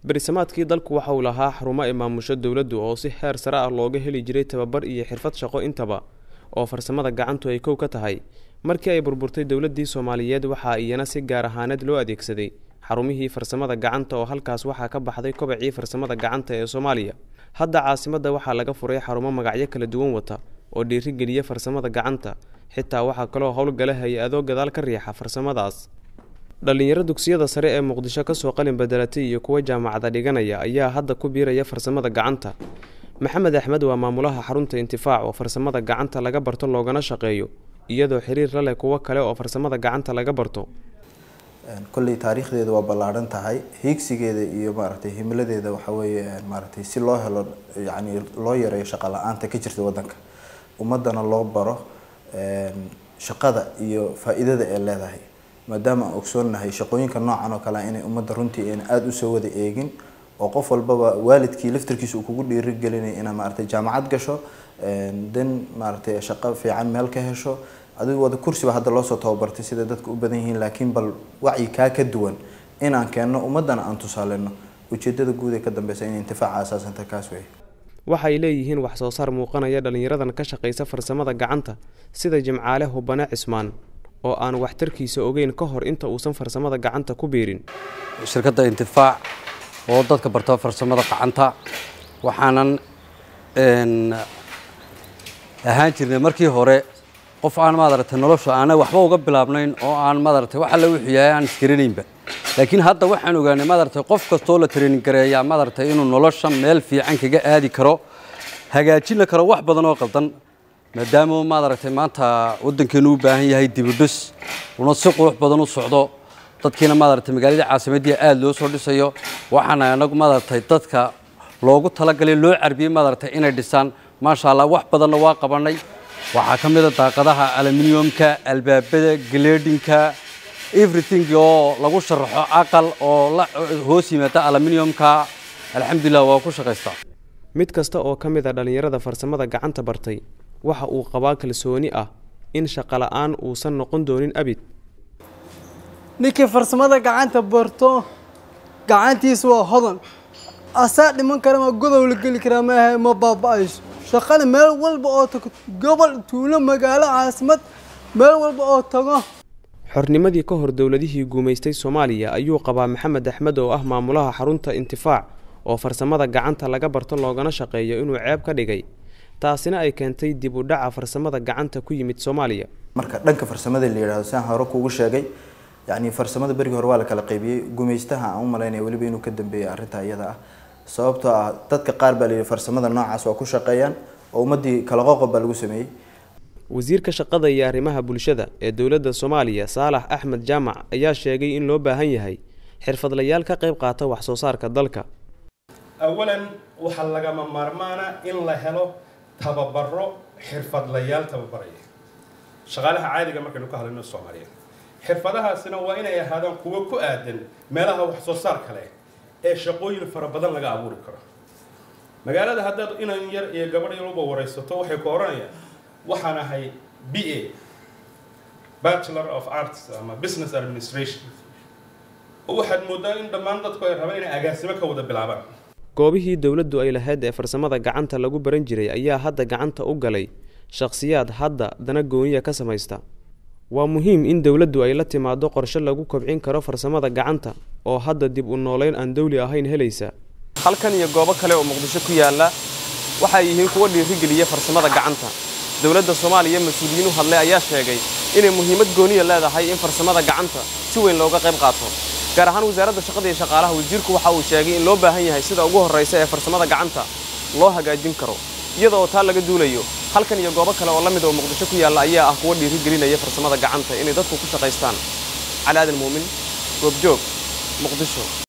Berisamaadkii dalku waxa uu lahaa xarumo ay maamusho dawladdu oo si heer sare ah looga heli jiray tababar iyo xirfad shaqo intaba oo farsamada gacantu ay kow ka tahay. Markii ay burburtay dawladdii Soomaaliyeed waxa iyana si gaar ahaaneed loo adeegsaday xarumihii farsamada gacanta oo halkaas waxa ka baxday kobacii farsamada gacanta ee Soomaaliya. Hadda caasimadda waxa laga furay xarumo magacyo kala duwan wata oo dhiirigeliya farsamada gacanta, xitaa waxa kale oo hawlgala hay'ado gadaal ka riixa farsamadaas. dhalinyaro dugsiyada sare ee Muqdisho ka soo qalin bedelatay iyo kuwa jaamacada dhiganaya ayaa hadda ku biiraya farsamada gacanta. Maxamed Axmed waa maamulaha xarunta Intifaac oo farsamada gacanta laga barto loogana shaqeeyo iyadoo xiriir la leh kuwa kale oo farsamada gacanta laga barto. kulli taariikhdeedu waa ballaaran tahay, hiigsigeeda iyo himiladeeda waxa weeye si loo helo loo yareeyo shaqo la'aanta ka jirta wadanka, ummadana loo baro shaqada iyo faa'iidada ay leedahay. maadaama aan ogsoonahay shaqooyinka noocan oo kale inay ummadda runtii aad u soo wada eegin oo qof walbaba waalidkii laftirkiisa uu kugu dhiirigelinay inaad jaamacad gasho, shaqo fiican meel ka hesho, adigu wada kursiba hadda loo soo tababartay sida dadku u badan yihiin, laakiin bal wacyi ka duwan inaan keenno ummadana aan tusaaleyno. ujeedada guud ee ka dambeysa in intifaaca asaasanta kaas weey. waxay leeyihiin wax soo saar muuqanaya dhalinyaradan ka shaqeysa farsamada gacanta sida Jimcaale Hubane Cismaan oo aan waxtarkiisa ogeyn ka hor inta uusan farsamada gacanta ku biirin. shirkadda Intifaac oo dadka barta farsamada gacanta waxaanan ahaan jirnay markii hore qof aan nolosha aan waxba uga bilaabnayn oo aan waxa la wixiyay aan iskirinaynba, laakiin hadda waxaan ogaanay qof kasto la training gareeya inuu nolosha meel fiican kaga aadi karo, hagaajin karo wax badan oo qaldan. maadaama maanta wadankeenu u baahan yahay dib u dhis una si qurux badan u socdo, dadkiina magaalada caasimadda aad loo soo dhisayo, waxaana anagu dadka loogu talagalay loo carbiyay inay dhisaan. maasha Allah wax badan waa qabanay, waxa kamid ah daaqadaha aluminiumka, albaabada, gleedinka, everything oo lagu sharaxo aqal oo la hoos yimaada aluminiumka. alxamdulillah waa ku shaqeystaa. mid kasta oo kamid ah dhalinyarada farsamada gacanta bartay waxa uu qabaa kalsooni ah in shaqo la'aan uusan noqon doonin abid. ninkii farsamada gacanta barto gacantiisa waa hodan, asaa dhiman kara ma godow la geli kara ma baaba'ayso. shaqada meel walba oo tago, gobol, tuulo, magaalo, caasimad, meel walba oo tago. xornimadii ka hor dawladihii guumeystay Soomaaliya ayuu qabaa Maxamed Axmed oo ah maamulaha xarunta Intifaac oo farsamada gacanta laga barto loogana shaqeeyo inuu ceeb ka dhigay, taasina ay keentay dib u dhaca farsamada gacanta ku yimid Soomaaliya. marka dhanka farsamada la yiraahdo saan hore kuugu sheegay, farsamada bariga hore waa la kala qaybiyay, guumeystaha aan u maleynay waliba inuu ka dambeeyay arinta iyada ah. sababtoo ah dadka qaar baa leeyahay farsamada noocaas waa ku shaqeeyaan oo ummadii kala qoqob baa lagu sameeyay. wasiirka shaqada iyo arrimaha bulshada ee dawladda Soomaaliya Saalax Axmed Jaamac ayaa sheegay in loo baahan yahay xirfadlayaal ka qayb qaata wax soo saarka dalka. awalan waxa laga maarmaana in la helo tababaro xirfadlayaal tababaraya shaqaalaha caadiga markaynu ka hadlayno Soomaaliya. xirfadahaasina waa inay ahaadaan kuwa ku aadan meelaha wax soo saarka leh ee shaqooyin fara badan laga abuuri karo. magaalada haddaad inan yar iyo gabadh yar uba wareysato waxay ku oranayaan waxaan ahay BA Bachelor of Arts ama Business Administration. waxaad moodaa in dhammaan dadku ay rabaan inay agaasimo ka wada bilaabaan. goobihii dawladdu ay lahayd ee farsamada gacanta lagu baran jiray ayaa hadda gacanta u galay shakhsiyaad hadda dana gooniya ka samaysta. waa muhiim in dawladdu ay la timaado qorshe lagu kobcin karo farsamada gacanta oo hadda dib u nooleyn aan dawli ahayn helaysa. halkan iyo goobo kale oo Muqdisho ku yaala waxa ay yihiin kuwa dhiirigeliya farsamada gacanta. dawladda Soomaaliya mas'uuliyiin u hadlay ayaa sheegay inay muhiimad gooniya leedahay in farsamada gacanta si weyn looga qayb qaato. gaar ahaan wasaaradda shaqada iyo shaqaalaha wasiirku waxa uu sheegay in loo baahan yahay sida ugu horeysa ee farsamada gacanta loo hagaajin karo iyadoo taa laga duulayo. halkan iyo goobo kale oo la mid ah Muqdisho ku yaala ayaa ah kuwa dhiirigelinaya farsamada gacanta inay dadku ku shaqeystaan. Cali Aadan Muumin, Goobjoog, Muqdisho.